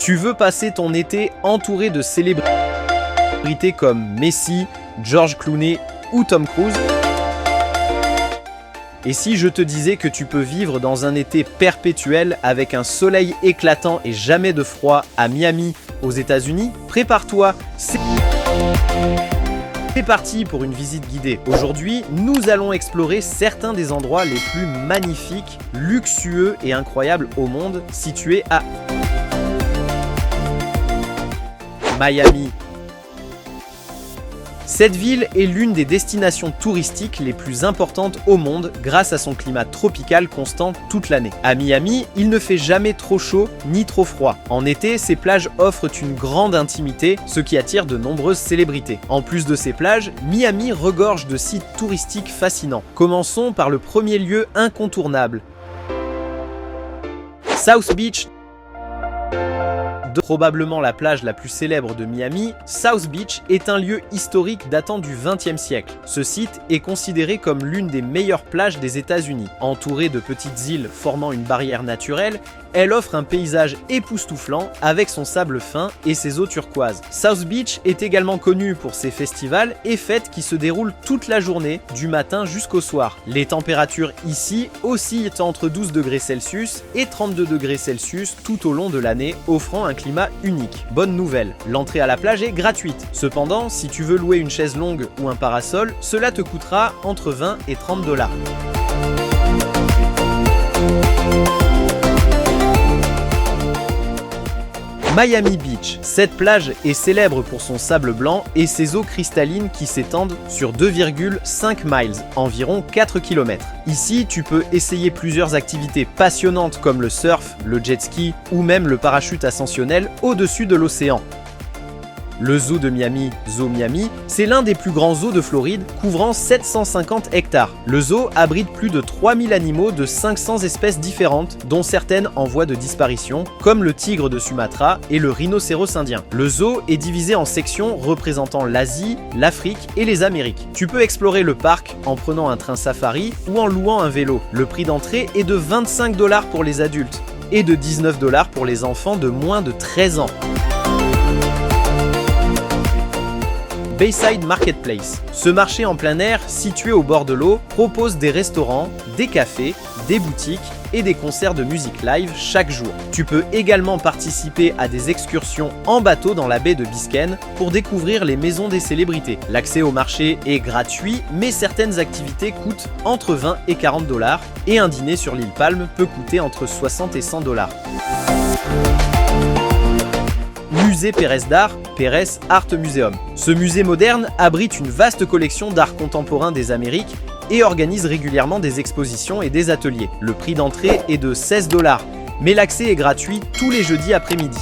Tu veux passer ton été entouré de célébrités comme Messi, George Clooney ou Tom Cruise? Et si je te disais que tu peux vivre dans un été perpétuel avec un soleil éclatant et jamais de froid à Miami, aux États-Unis? Prépare-toi, c'est parti pour une visite guidée. Aujourd'hui, nous allons explorer certains des endroits les plus magnifiques, luxueux et incroyables au monde, situés à Miami. Cette ville est l'une des destinations touristiques les plus importantes au monde grâce à son climat tropical constant toute l'année. À Miami, il ne fait jamais trop chaud ni trop froid. En été, ces plages offrent une grande intimité, ce qui attire de nombreuses célébrités. En plus de ces plages, Miami regorge de sites touristiques fascinants. Commençons par le premier lieu incontournable. South Beach. Probablement la plage la plus célèbre de Miami, South Beach est un lieu historique datant du XXe siècle. Ce site est considéré comme l'une des meilleures plages des États-Unis. Entourée de petites îles formant une barrière naturelle, elle offre un paysage époustouflant avec son sable fin et ses eaux turquoises. South Beach est également connu pour ses festivals et fêtes qui se déroulent toute la journée, du matin jusqu'au soir. Les températures ici oscillent entre 12 degrés Celsius et 32 degrés Celsius tout au long de l'année, offrant un climat unique. Bonne nouvelle, l'entrée à la plage est gratuite. Cependant, si tu veux louer une chaise longue ou un parasol, cela te coûtera entre 20 et 30 $. Miami Beach. Cette plage est célèbre pour son sable blanc et ses eaux cristallines qui s'étendent sur 2,5 miles, environ 4 km. Ici, tu peux essayer plusieurs activités passionnantes comme le surf, le jet ski ou même le parachute ascensionnel au-dessus de l'océan. Le zoo de Miami, Zoo Miami, c'est l'un des plus grands zoos de Floride, couvrant 750 hectares. Le zoo abrite plus de 3000 animaux de 500 espèces différentes, dont certaines en voie de disparition, comme le tigre de Sumatra et le rhinocéros indien. Le zoo est divisé en sections représentant l'Asie, l'Afrique et les Amériques. Tu peux explorer le parc en prenant un train safari ou en louant un vélo. Le prix d'entrée est de 25 $ pour les adultes et de 19 $ pour les enfants de moins de 13 ans. Bayside Marketplace. Ce marché en plein air, situé au bord de l'eau, propose des restaurants, des cafés, des boutiques et des concerts de musique live chaque jour. Tu peux également participer à des excursions en bateau dans la baie de Biscayne pour découvrir les maisons des célébrités. L'accès au marché est gratuit, mais certaines activités coûtent entre 20 et 40 $ et un dîner sur l'île Palme peut coûter entre 60 et 100 $. Musée Pérez d'Art, Pérez Art Museum. Ce musée moderne abrite une vaste collection d'art contemporain des Amériques et organise régulièrement des expositions et des ateliers. Le prix d'entrée est de 16 $, mais l'accès est gratuit tous les jeudis après-midi.